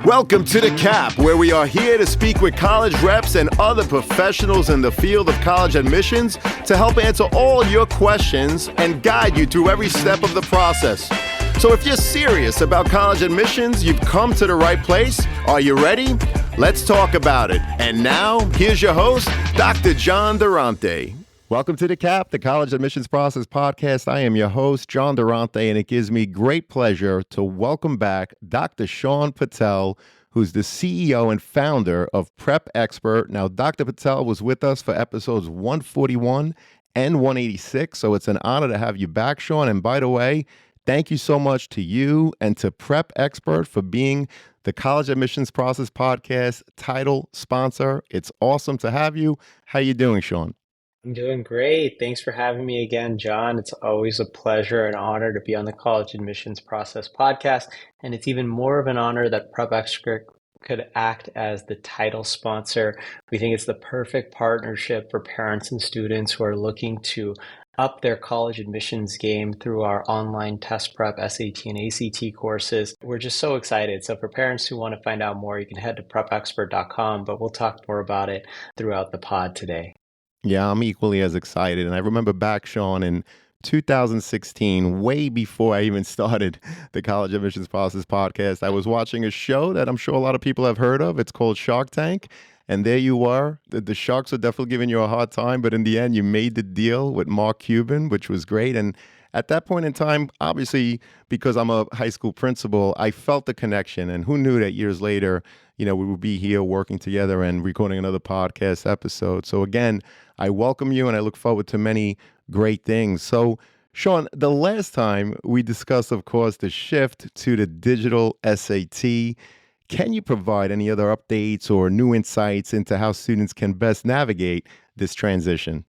Welcome to The Cap, where we are here to speak with college reps and other professionals in the field of college admissions to help answer all your questions and guide you through every step of the process. So if you're serious about college admissions, you've come to the right place. Are you ready? Let's talk about it. And now, here's your host, Dr. John Durante. Welcome to The Cap, the College Admissions Process Podcast. I am your host, John Durante, and it gives me great pleasure to welcome back Dr. Shaan Patel, who's the CEO and founder of Prep Expert. Now, Dr. Patel was with us for episodes 141 and 186, so it's an honor to have you back, Shaan. And by the way, thank you so much to you and to Prep Expert for being the College Admissions Process Podcast title sponsor. It's awesome to have you. How you doing, Shaan? I'm doing great. Thanks for having me again, John. It's always a pleasure and honor to be on the College Admissions Process podcast. And it's even more of an honor that Prep Expert could act as the title sponsor. We think it's the perfect partnership for parents and students who are looking to up their college admissions game through our online test prep, SAT and ACT courses. We're just so excited. So for parents who want to find out more, you can head to prepexpert.com, but we'll talk more about it throughout the pod today. Yeah, I'm equally as excited. And I remember back, Shaan, in 2016, way before I even started the College Admissions Process Podcast, I was watching a show that I'm sure a lot of people have heard of. It's called Shark Tank. And there you are. The sharks are definitely giving you a hard time. But in the end, you made the deal with Mark Cuban, which was great. And at that point in time, obviously, because I'm a high school principal, I felt the connection. And who knew that years later, we would be here working together and recording another podcast episode. So again, I welcome you and I look forward to many great things. So Shaan, the last time we discussed, of course, the shift to the digital SAT. Can you provide any other updates or new insights into how students can best navigate this transition?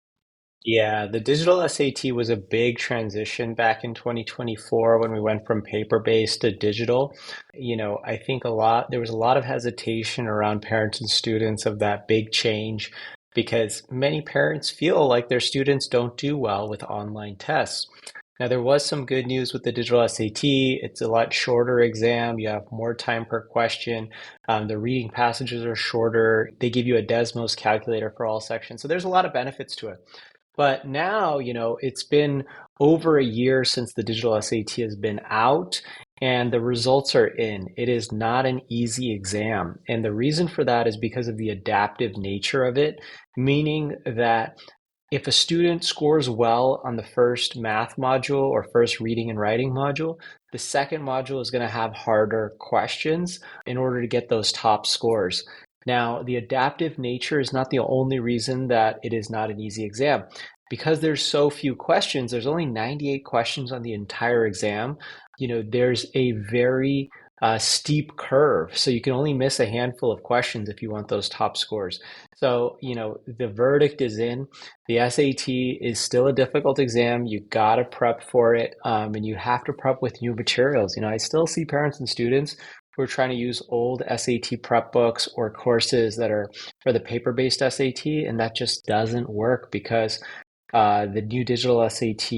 Yeah, the digital SAT was a big transition back in 2024 when we went from paper-based to digital. I think there was a lot of hesitation around parents and students of that big change because many parents feel like their students don't do well with online tests. Now, there was some good news with the digital SAT. It's a lot shorter exam. You have more time per question. The reading passages are shorter. They give you a Desmos calculator for all sections. So there's a lot of benefits to it. But now, it's been over a year since the digital SAT has been out and the results are in. It is not an easy exam. And the reason for that is because of the adaptive nature of it, meaning that if a student scores well on the first math module or first reading and writing module, the second module is going to have harder questions in order to get those top scores. Now, the adaptive nature is not the only reason that it is not an easy exam. Because there's so few questions, there's only 98 questions on the entire exam. There's a very steep curve. So you can only miss a handful of questions if you want those top scores. So, the verdict is in. The SAT is still a difficult exam. You got to prep for it, and you have to prep with new materials. I still see parents and students who are trying to use old SAT prep books or courses that are for the paper-based SAT, and that just doesn't work because the new digital SAT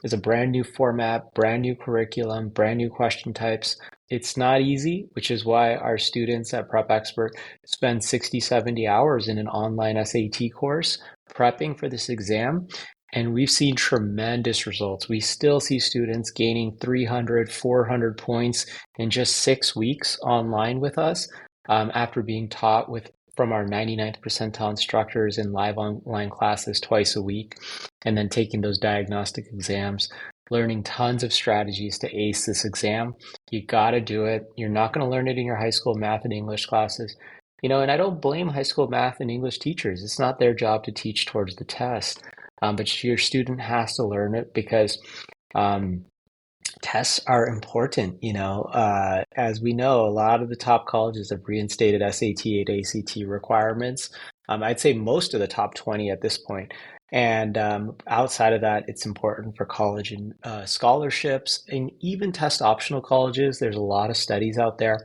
is a brand new format, brand new curriculum, brand new question types. It's not easy, which is why our students at Prep Expert spend 60, 70 hours in an online SAT course prepping for this exam. And we've seen tremendous results. We still see students gaining 300, 400 points in just 6 weeks online with us after being taught from our 99th percentile instructors in live online classes twice a week, and then taking those diagnostic exams, learning tons of strategies to ace this exam. You got to do it. You're not going to learn it in your high school math and English classes. And I don't blame high school math and English teachers. It's not their job to teach towards the test. But your student has to learn it because tests are important. As we know, a lot of the top colleges have reinstated SAT and ACT requirements. I'd say most of the top 20 at this point. And outside of that, it's important for college and scholarships and even test optional colleges. There's a lot of studies out there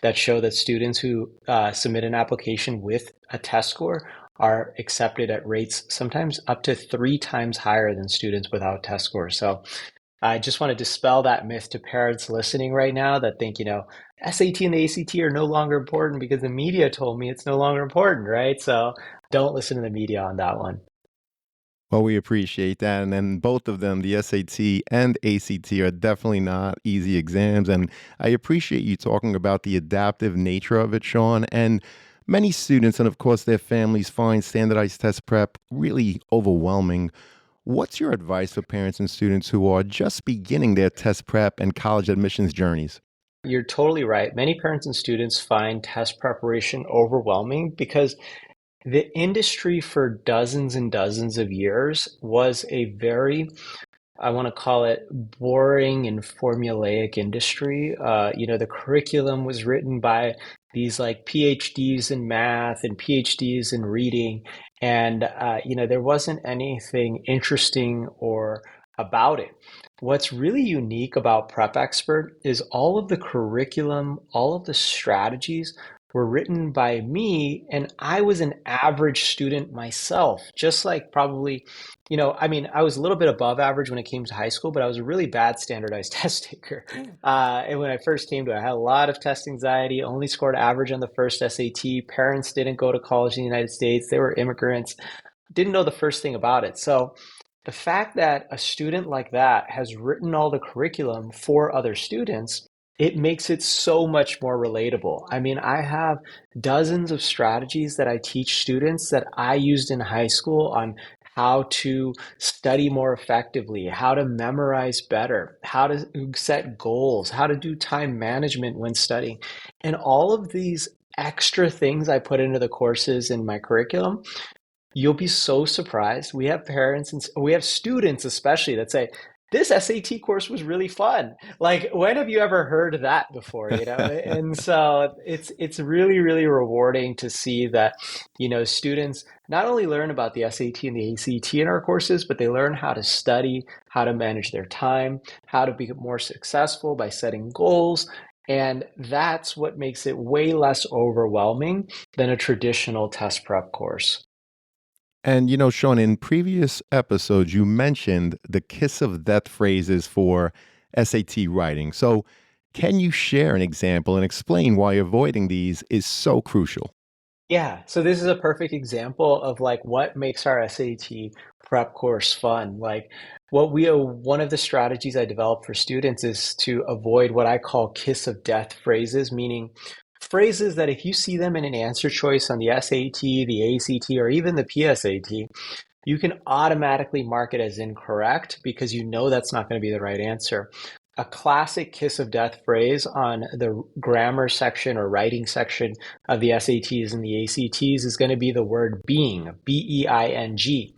that show that students who submit an application with a test score are accepted at rates sometimes up to 3 times higher than students without test scores. So I just want to dispel that myth to parents listening right now that think, SAT and the ACT are no longer important because the media told me it's no longer important, right? So don't listen to the media on that one. Well, we appreciate that. And then both of them, the SAT and ACT, are definitely not easy exams. And I appreciate you talking about the adaptive nature of it, Sean. And many students, and of course their families, find standardized test prep really overwhelming. What's your advice for parents and students who are just beginning their test prep and college admissions journeys? You're totally right. Many parents and students find test preparation overwhelming because the industry for dozens and dozens of years was a very, I want to call it, boring and formulaic industry. The curriculum was written by these like PhDs in math and PhDs in reading, and there wasn't anything interesting or about it. What's really unique about Prep Expert is all of the curriculum, all of the strategies were written by me, and I was an average student myself, just like probably I was a little bit above average when it came to high school, but I was a really bad standardized test taker. And when I first came to it, I had a lot of test anxiety, only scored average on the first SAT. Parents didn't go to college in the United States. They were immigrants, didn't know the first thing about it. So the fact that a student like that has written all the curriculum for other students, it makes it so much more relatable. I mean, I have dozens of strategies that I teach students that I used in high school on how to study more effectively, how to memorize better, how to set goals, how to do time management when studying. And all of these extra things I put into the courses in my curriculum, you'll be so surprised. We have parents and we have students especially that say, this SAT course was really fun. Like, when have you ever heard that before, And so it's really, really rewarding to see that, students not only learn about the SAT and the ACT in our courses, but they learn how to study, how to manage their time, how to be more successful by setting goals. And that's what makes it way less overwhelming than a traditional test prep course. And, Sean, in previous episodes, you mentioned the kiss of death phrases for SAT writing. So, can you share an example and explain why avoiding these is so crucial? Yeah, so this is a perfect example of like what makes our SAT prep course fun. Like one of the strategies I developed for students is to avoid what I call kiss of death phrases, meaning phrases that if you see them in an answer choice on the SAT, the ACT, or even the PSAT, you can automatically mark it as incorrect because you know that's not going to be the right answer. A classic kiss of death phrase on the grammar section or writing section of the SATs and the ACTs is going to be the word being, BEING.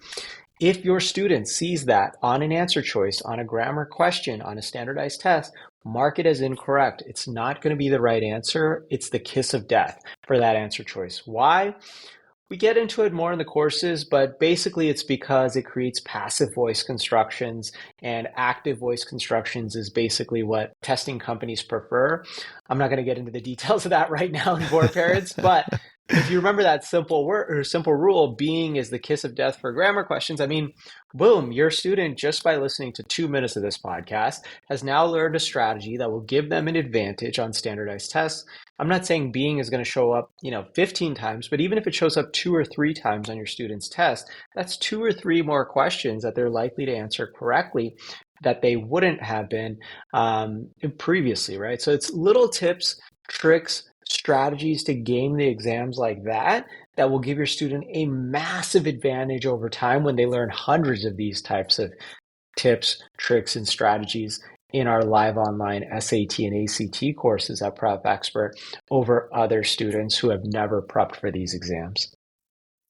If your student sees that on an answer choice, on a grammar question, on a standardized test, mark it as incorrect. It's not going to be the right answer. It's the kiss of death for that answer choice. Why? We get into it more in the courses, but basically it's because it creates passive voice constructions, and active voice constructions is basically what testing companies prefer. I'm not going to get into the details of that right now and bore parents, but if you remember that simple word or simple rule, being is the kiss of death for grammar questions. I mean, boom, your student, just by listening to 2 minutes of this podcast, has now learned a strategy that will give them an advantage on standardized tests. I'm not saying being is going to show up, 15 times, but even if it shows up 2 or 3 times on your student's test, that's 2 or 3 more questions that they're likely to answer correctly that they wouldn't have been previously, right? So it's little tips, tricks, strategies to game the exams like that that will give your student a massive advantage over time when they learn hundreds of these types of tips, tricks, and strategies in our live online SAT and ACT courses at Prep Expert over other students who have never prepped for these exams.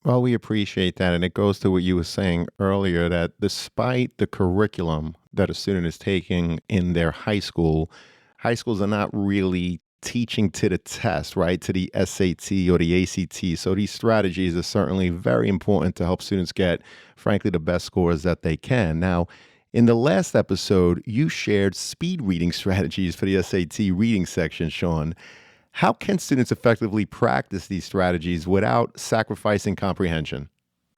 Well, we appreciate that. And it goes to what you were saying earlier that despite the curriculum that a student is taking in their high schools are not really teaching to the test, right? To the SAT or the ACT. So these strategies are certainly very important to help students get, frankly, the best scores that they can. Now, in the last episode, you shared speed reading strategies for the SAT reading section, Sean. How can students effectively practice these strategies without sacrificing comprehension?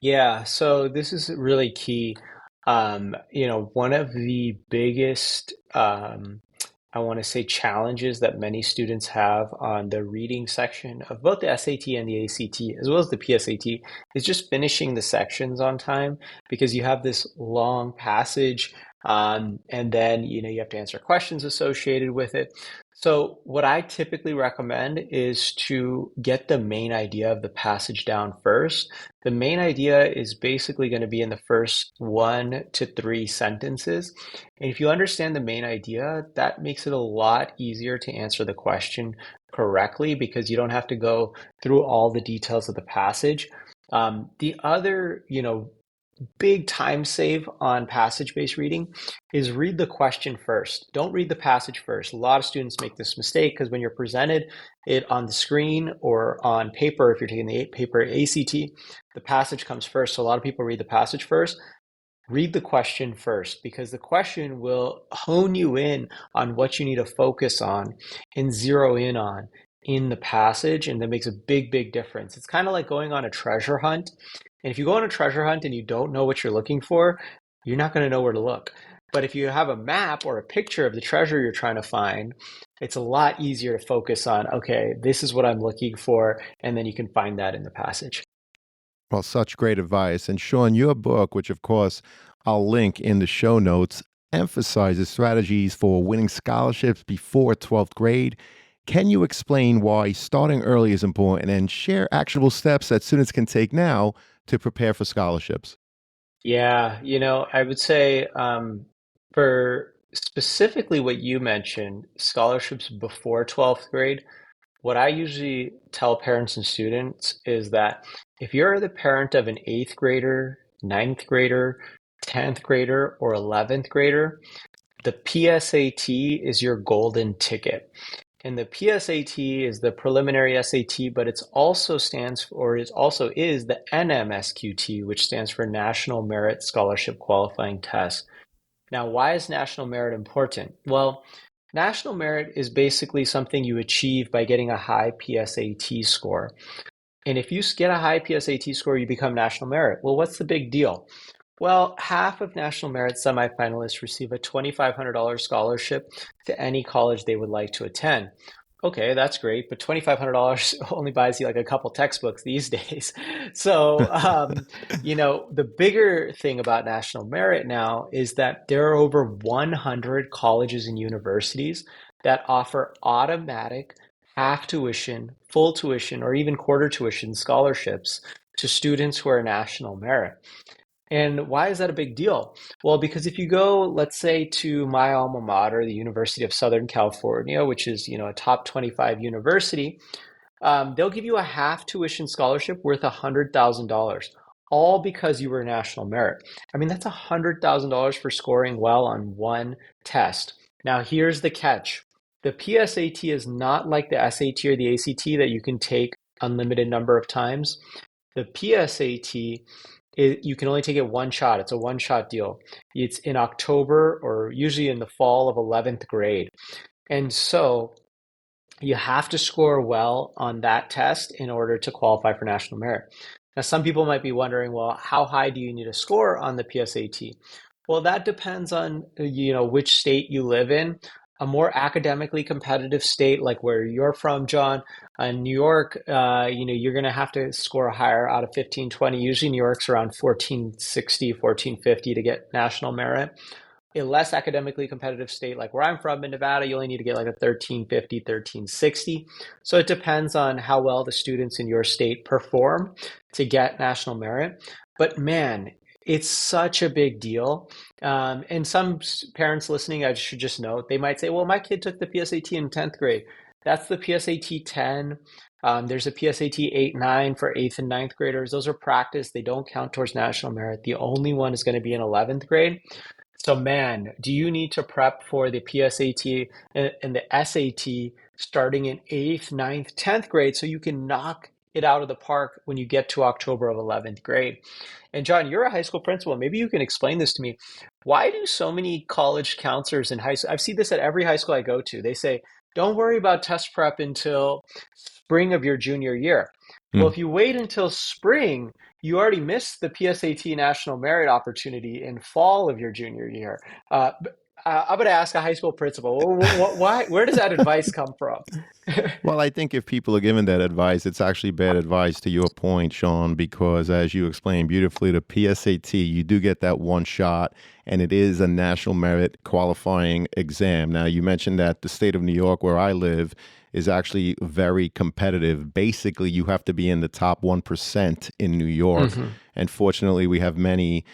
Yeah, so this is really key. One of the biggest, I want to say, challenges that many students have on the reading section of both the SAT and the ACT, as well as the PSAT, is just finishing the sections on time because you have this long passage, and then you have to answer questions associated with it. So what I typically recommend is to get the main idea of the passage down first. The main idea is basically going to be in the first 1 to 3 sentences. And if you understand the main idea, that makes it a lot easier to answer the question correctly because you don't have to go through all the details of the passage. The other, big time save on passage-based reading is read the question first. Don't read the passage first. A lot of students make this mistake because when you're presented it on the screen or on paper, if you're taking the paper ACT, the passage comes first. So a lot of people read the passage first. Read the question first because the question will hone you in on what you need to focus on and zero in on in the passage, and that makes a big, big difference. It's kind of like going on a treasure hunt. And if you go on a treasure hunt and you don't know what you're looking for, you're not going to know where to look. But if you have a map or a picture of the treasure you're trying to find, it's a lot easier to focus on, okay, this is what I'm looking for, and then you can find that in the passage. Well, such great advice. And Sean, your book, which of course I'll link in the show notes, emphasizes strategies for winning scholarships before 12th grade. Can you explain why starting early is important and share actionable steps that students can take now to prepare for scholarships? Yeah, I would say for specifically what you mentioned, scholarships before 12th grade, what I usually tell parents and students is that if you're the parent of an eighth grader, ninth grader, 10th grader, or 11th grader, the PSAT is your golden ticket. And the PSAT is the preliminary SAT, but it also stands for, or it also is the NMSQT, which stands for National Merit Scholarship Qualifying Test. Now, why is national merit important? Well, national merit is basically something you achieve by getting a high PSAT score. And if you get a high PSAT score, you become national merit. Well, what's the big deal? Well, half of National Merit semifinalists receive a $2,500 scholarship to any college they would like to attend. Okay, that's great, but $2,500 only buys you like a couple textbooks these days. So, the bigger thing about National Merit now is that there are over 100 colleges and universities that offer automatic half tuition, full tuition, or even quarter tuition scholarships to students who are National Merit. And why is that a big deal? Well, because if you go, let's say, to my alma mater, the University of Southern California, which is, a top 25 university, they'll give you a half tuition scholarship worth $100,000, all because you were national merit. I mean, that's $100,000 for scoring well on one test. Now, here's the catch. The PSAT is not like the SAT or the ACT that you can take unlimited number of times. The PSAT, you can only take it one shot. It's a one-shot deal. It's in October or usually in the fall of 11th grade. And so you have to score well on that test in order to qualify for national merit. Now, some people might be wondering, well, how high do you need to score on the PSAT? Well, that depends on, which state you live in. A more academically competitive state like where you're from, John, New York, you're going to have to score higher out of 1520. Usually New York's around 1460, 1450 to get national merit. A less academically competitive state like where I'm from in Nevada, you only need to get like a 1350, 1360. So it depends on how well the students in your state perform to get national merit. But man, it's such a big deal. And some parents listening, I should just note, they might say, well, my kid took the PSAT in 10th grade. That's the PSAT 10. There's a PSAT 8, 9 for 8th and 9th graders. Those are practice. They don't count towards national merit. The only one is going to be in 11th grade. So, man, do you need to prep for the PSAT and the SAT starting in 8th, 9th, 10th grade so you can knock it out of the park when you get to October of 11th grade? And John, you're a high school principal. Maybe you can explain this to me. Why do so many college counselors in high school, I've seen this at every high school I go to, they say, don't worry about test prep until spring of your junior year. Well, Mm. if you wait until spring, you already missed the PSAT National Merit opportunity in fall of your junior year. I'm going to ask a high school principal, why, where does that advice come from? Well, I think if people are given that advice, it's actually bad advice to your point, Sean, because as you explained beautifully, the PSAT, you do get that one shot, and it is a national merit qualifying exam. Now, you mentioned that the state of New York, where I live, is actually very competitive. Basically, you have to be in the top 1% in New York. hmm And fortunately, we have many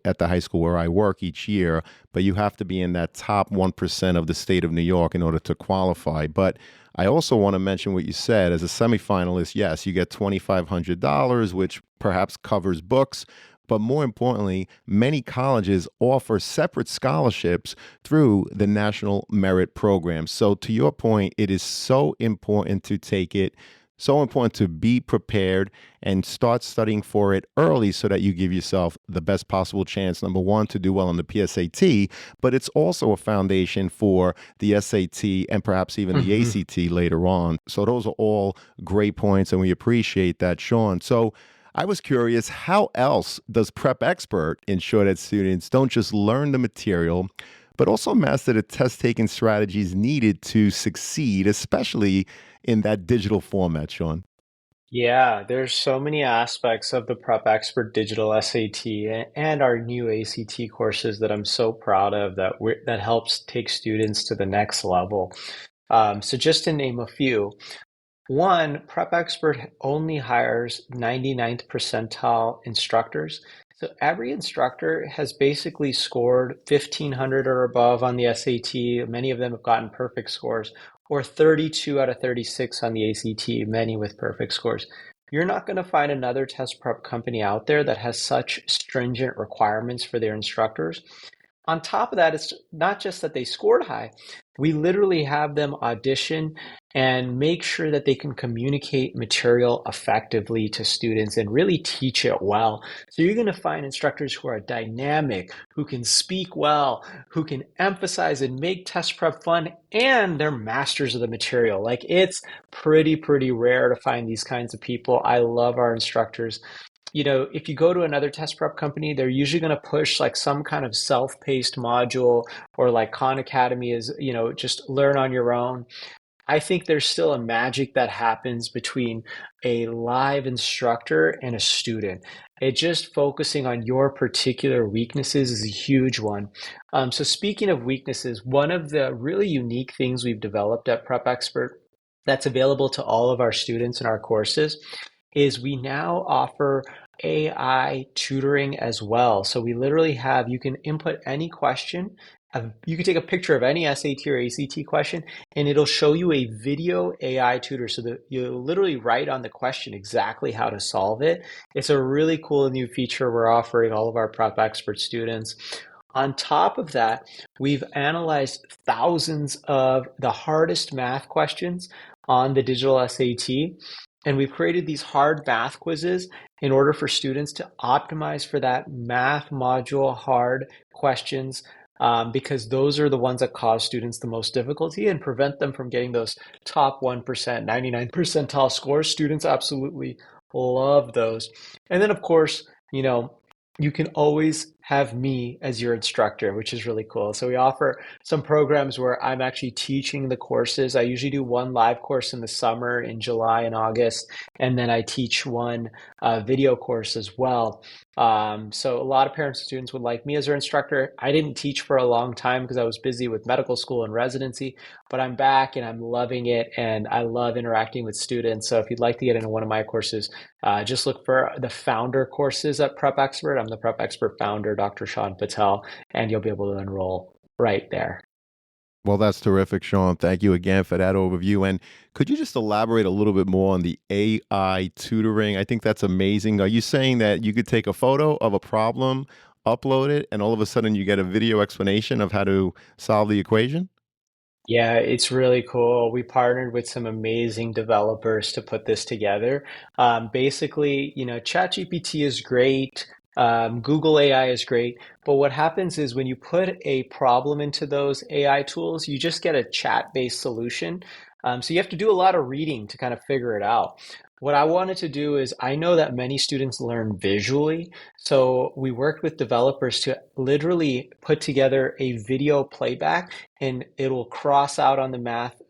at the high school where I work each year, but you have to be in that top 1% of the state of New York in order to qualify. But I also want to mention what you said. As a semifinalist, yes, you get $2,500, which perhaps covers books. But more importantly, many colleges offer separate scholarships through the National Merit Program. So, to your point, it is so important to take it, so important to be prepared and start studying for it early so that you give yourself the best possible chance, number one, to do well on the PSAT, but it's also a foundation for the SAT and perhaps even the hmm ACT later on. So those are all great points, and we appreciate that, Sean. So I was curious, how else does Prep Expert ensure that students don't just learn the material, but also master the test taking strategies needed to succeed, especially in that digital format, Sean? Yeah, there's so many aspects of the Prep Expert Digital SAT and our new ACT courses that I'm so proud of that helps take students to the next level. So just to name a few, one, Prep Expert only hires 99th percentile instructors. So every instructor has basically scored 1500 or above on the SAT. Many of them have gotten perfect scores, or 32 out of 36 on the ACT, many with perfect scores. You're not going to find another test prep company out there that has such stringent requirements for their instructors. On top of that, it's not just that they scored high. We literally have them audition and make sure that they can communicate material effectively to students and really teach it well. So you're going to find instructors who are dynamic, who can speak well, who can emphasize and make test prep fun, and they're masters of the material. Like it's pretty rare to find these kinds of people. I love our instructors. If you go to another test prep company, they're usually going to push like some kind of self-paced module, or like Khan Academy is, just learn on your own. I think there's still a magic that happens between a live instructor and a student. It just focusing on your particular weaknesses is a huge one. So speaking of weaknesses, one of the really unique things we've developed at Prep Expert that's available to all of our students in our courses is we now offer AI tutoring as well. So we literally have, you can input any question. You can take a picture of any SAT or ACT question, and it'll show you a video AI tutor so that you literally write on the question exactly how to solve it. It's a really cool new feature we're offering all of our Prep Expert students. On top of that, we've analyzed thousands of the hardest math questions on the digital SAT, and we've created these hard math quizzes in order for students to optimize for that math module hard questions, because those are the ones that cause students the most difficulty and prevent them from getting those top 1%, 99 percentile scores. Students absolutely love those. And then, of course, you can always have me as your instructor, which is really cool. So we offer some programs where I'm actually teaching the courses. I usually do one live course in the summer in July and August, and then I teach one video course as well. So a lot of parents and students would like me as their instructor. I didn't teach for a long time because I was busy with medical school and residency, but I'm back and I'm loving it, and I love interacting with students. So if you'd like to get into one of my courses, just look for the founder courses at Prep Expert. I'm the Prep Expert founder, Dr. Shaan Patel, and you'll be able to enroll right there. Well, that's terrific, Sean. Thank you again for that overview. And could you just elaborate a little bit more on the AI tutoring? I think that's amazing. Are you saying that you could take a photo of a problem, upload it, and all of a sudden you get a video explanation of how to solve the equation? Yeah, it's really cool. We partnered with some amazing developers to put this together. Basically, ChatGPT is great. Google AI is great. But what happens is when you put a problem into those AI tools, you just get a chat-based solution. So you have to do a lot of reading to kind of figure it out. What I wanted to do is I know that many students learn visually. So we worked with developers to literally put together a video playback and it'll cross out on the math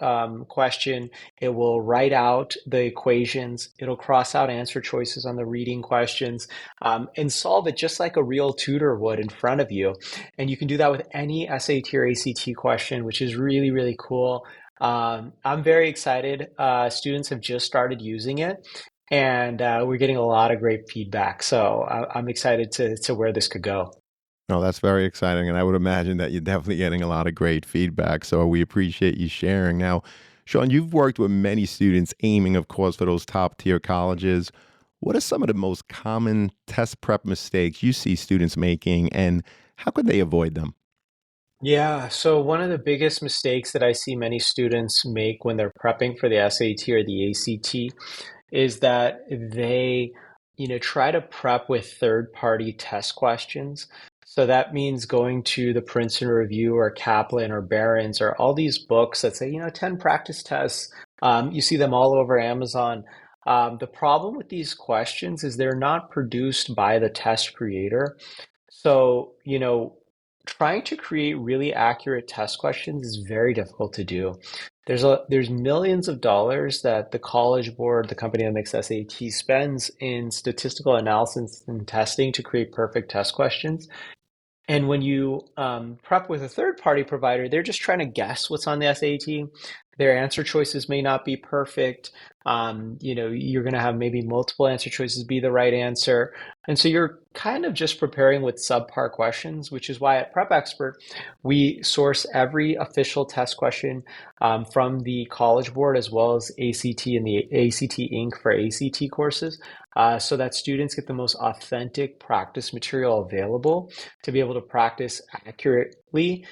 question. It will write out the equations. It'll cross out answer choices on the reading questions and solve it just like a real tutor would in front of you. And you can do that with any SAT or ACT question, which is really, really cool. I'm very excited. Students have just started using it, and we're getting a lot of great feedback. So I'm excited to where this could go. No, that's very exciting. And I would imagine that you're definitely getting a lot of great feedback. So we appreciate you sharing. Now, Shaan, you've worked with many students aiming, of course, for those top tier colleges. What are some of the most common test prep mistakes you see students making, and how could they avoid them? Yeah, so one of the biggest mistakes that I see many students make when they're prepping for the SAT or the ACT is that they, try to prep with third-party test questions. So that means going to the Princeton Review or Kaplan or Barron's or all these books that say, 10 practice tests. You see them all over Amazon. The problem with these questions is they're not produced by the test creator. So, trying to create really accurate test questions is very difficult to do. There's millions of dollars that the College Board, the company that makes SAT, spends in statistical analysis and testing to create perfect test questions. And when you prep with a third-party provider, they're just trying to guess what's on the SAT. Their answer choices may not be perfect. You're going to have maybe multiple answer choices be the right answer. And so you're kind of just preparing with subpar questions, which is why at Prep Expert, we source every official test question from the College Board as well as ACT and the ACT Inc. for ACT courses so that students get the most authentic practice material available to be able to practice accurately.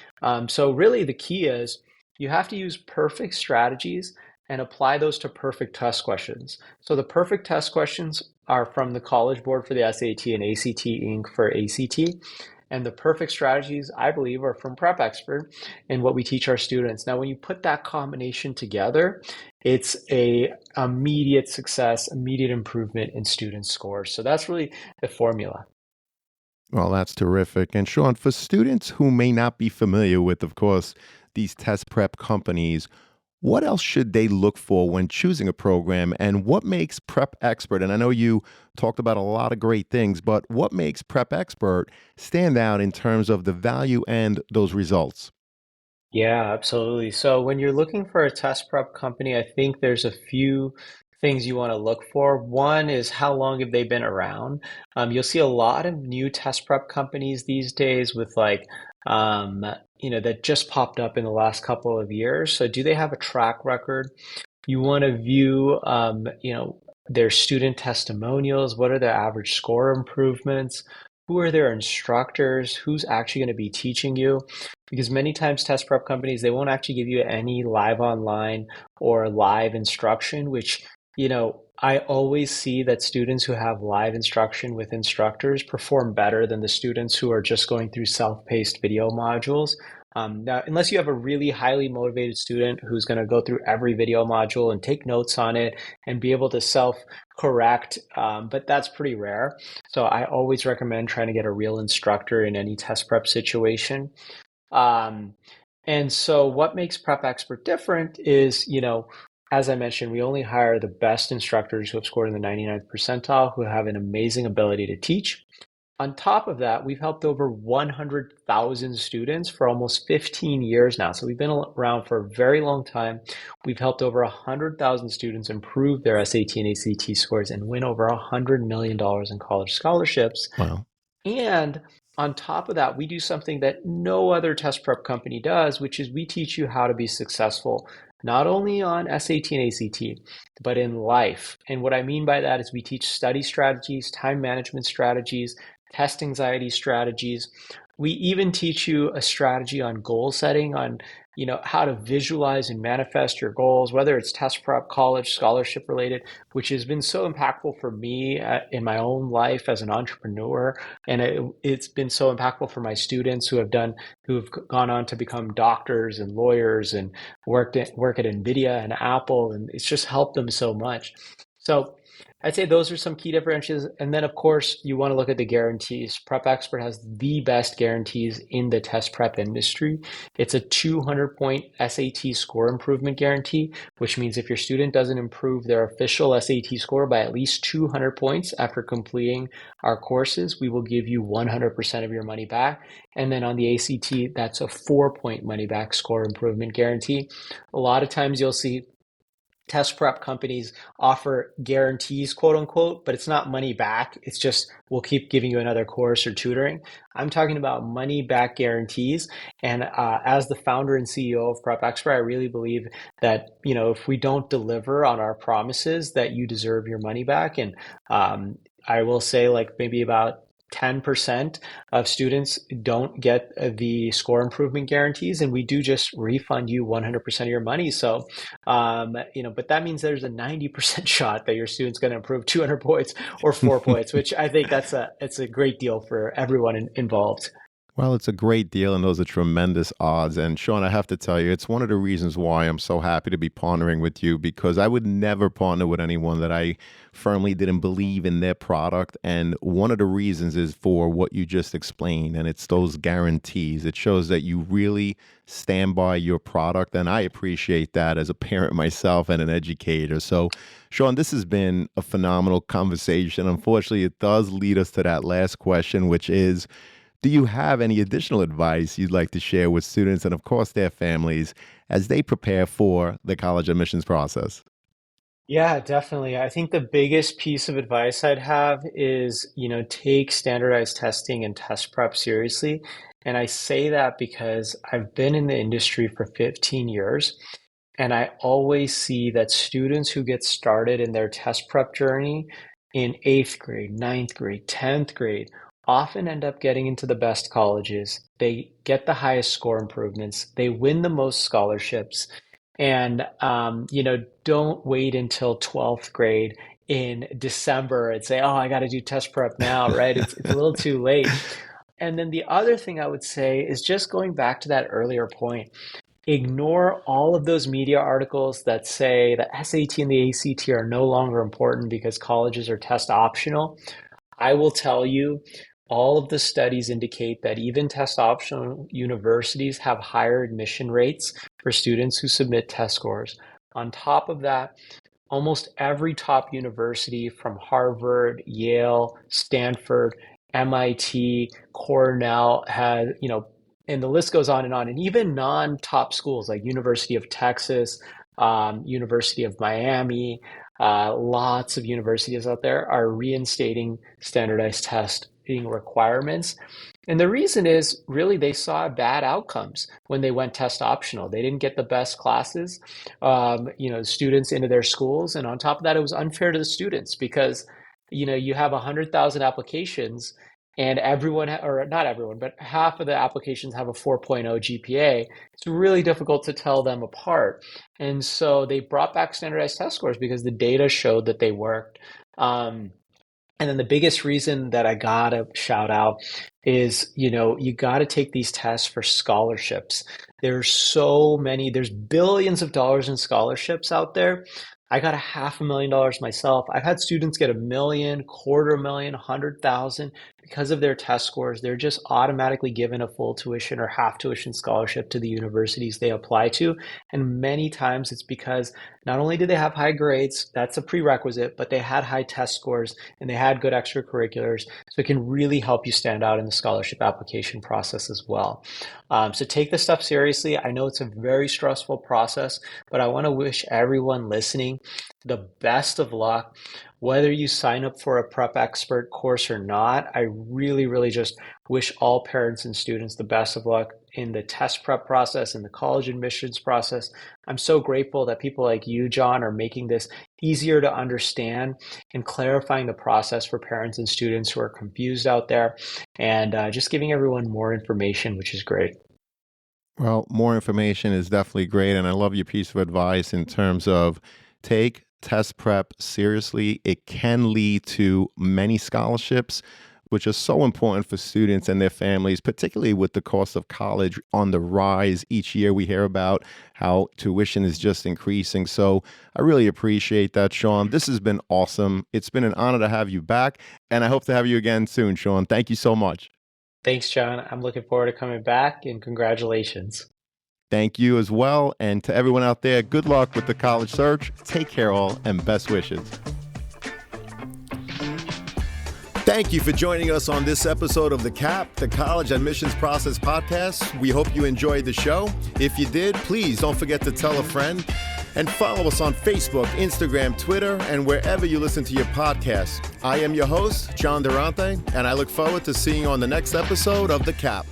So really the key is you have to use perfect strategies and apply those to perfect test questions. So the perfect test questions are from the College Board for the SAT and ACT Inc. for ACT. And the perfect strategies, I believe, are from Prep Expert and what we teach our students. Now, when you put that combination together, it's a immediate success, immediate improvement in student scores. So that's really the formula. Well, that's terrific. And Shaan, for students who may not be familiar with, of course, these test prep companies, what else should they look for when choosing a program, and what makes Prep Expert? And I know you talked about a lot of great things, but what makes Prep Expert stand out in terms of the value and those results? Yeah, absolutely. So when you're looking for a test prep company, I think there's a few things you want to look for. One is how long have they been around? You'll see a lot of new test prep companies these days with that just popped up in the last couple of years. So do they have a track record? You want to view, their student testimonials. What are their average score improvements? Who are their instructors? Who's actually going to be teaching you? Because many times test prep companies, they won't actually give you any live online or live instruction, which, I always see that students who have live instruction with instructors perform better than the students who are just going through self-paced video modules. Now, unless you have a really highly motivated student who's going to go through every video module and take notes on it and be able to self-correct, but that's pretty rare. So I always recommend trying to get a real instructor in any test prep situation. Um, and so what makes Prep Expert different is, as I mentioned, we only hire the best instructors who have scored in the 99th percentile, who have an amazing ability to teach. On top of that, we've helped over 100,000 students for almost 15 years now. So we've been around for a very long time. We've helped over 100,000 students improve their SAT and ACT scores and win over $100 million in college scholarships. Wow. And on top of that, we do something that no other test prep company does, which is we teach you how to be successful, not only on SAT and ACT, but in life. And what I mean by that is we teach study strategies, time management strategies, test anxiety strategies. We even teach you a strategy on goal setting, on how to visualize and manifest your goals, whether it's test prep, college, scholarship related, which has been so impactful for me in my own life as an entrepreneur, and it's been so impactful for my students who have gone on to become doctors and lawyers and work at NVIDIA and Apple, and it's just helped them so much. So I'd say those are some key differentials. And then, of course, you want to look at the guarantees. Prep Expert has the best guarantees in the test prep industry. It's a 200-point SAT score improvement guarantee, which means if your student doesn't improve their official SAT score by at least 200 points after completing our courses, we will give you 100% of your money back. And then on the ACT, that's a 4-point money back score improvement guarantee. A lot of times you'll see test prep companies offer guarantees, quote unquote, but it's not money back. It's just, we'll keep giving you another course or tutoring. I'm talking about money back guarantees. And as the founder and CEO of Prep Expert, I really believe that, if we don't deliver on our promises, that you deserve your money back. And I will say, like, maybe about 10% of students don't get the score improvement guarantees, and we do just refund you 100% of your money. So, but that means there's a 90% shot that your student's going to improve 200 points or 4 points, which I think it's a great deal for everyone involved. Well, it's a great deal, and those are tremendous odds. And Shaan, I have to tell you, it's one of the reasons why I'm so happy to be partnering with you, because I would never partner with anyone that I firmly didn't believe in their product. And one of the reasons is for what you just explained, and it's those guarantees. It shows that you really stand by your product, and I appreciate that as a parent myself and an educator. So, Shaan, this has been a phenomenal conversation. Unfortunately, it does lead us to that last question, which is, do you have any additional advice you'd like to share with students and, of course, their families as they prepare for the college admissions process? Yeah, definitely. I think the biggest piece of advice I'd have is, take standardized testing and test prep seriously. And I say that because I've been in the industry for 15 years, and I always see that students who get started in their test prep journey in 8th grade, 9th grade, 10th grade often end up getting into the best colleges. They get the highest score improvements. They win the most scholarships. And, don't wait until 12th grade in December and say, oh, I got to do test prep now, right? It's a little too late. And then the other thing I would say is just going back to that earlier point. Ignore all of those media articles that say the SAT and the ACT are no longer important because colleges are test optional. I will tell you, all of the studies indicate that even test optional universities have higher admission rates for students who submit test scores. On top of that, almost every top university from Harvard, Yale, Stanford, MIT, Cornell has, and the list goes on, and even non-top schools like University of Texas, University of Miami, lots of universities out there are reinstating standardized testing requirements. And the reason is really they saw bad outcomes when they went test optional. They didn't get the best classes, students into their schools. And on top of that, it was unfair to the students because, you have 100,000 applications and everyone, or not everyone, but half of the applications have a 4.0 GPA. It's really difficult to tell them apart. And so they brought back standardized test scores because the data showed that they worked. And then the biggest reason that I gotta shout out is, you gotta take these tests for scholarships. There's billions of dollars in scholarships out there. I got $500,000 myself. I've had students get $1 million, $250,000, 100,000 because of their test scores. They're just automatically given a full tuition or half tuition scholarship to the universities they apply to. And many times it's because not only do they have high grades, that's a prerequisite, but they had high test scores and they had good extracurriculars. So it can really help you stand out in the scholarship application process as well. So take this stuff seriously. I know it's a very stressful process, but I want to wish everyone listening the best of luck. Whether you sign up for a Prep Expert course or not, I really, really just wish all parents and students the best of luck in the test prep process, in the college admissions process. I'm so grateful that people like you, John, are making this easier to understand and clarifying the process for parents and students who are confused out there, and just giving everyone more information, which is great. Well, more information is definitely great. And I love your piece of advice in terms of take test prep seriously. It can lead to many scholarships, which are so important for students and their families, particularly with the cost of college on the rise. Each year we hear about how tuition is just increasing. So I really appreciate that, Shaan. This has been awesome. It's been an honor to have you back, and I hope to have you again soon, Shaan. Thank you so much. Thanks, John. I'm looking forward to coming back, and congratulations. Thank you as well. And to everyone out there, good luck with the college search. Take care all, and best wishes. Thank you for joining us on this episode of The CAP, the College Admissions Process Podcast. We hope you enjoyed the show. If you did, please don't forget to tell a friend and follow us on Facebook, Instagram, Twitter, and wherever you listen to your podcasts. I am your host, John Durante, and I look forward to seeing you on the next episode of The CAP.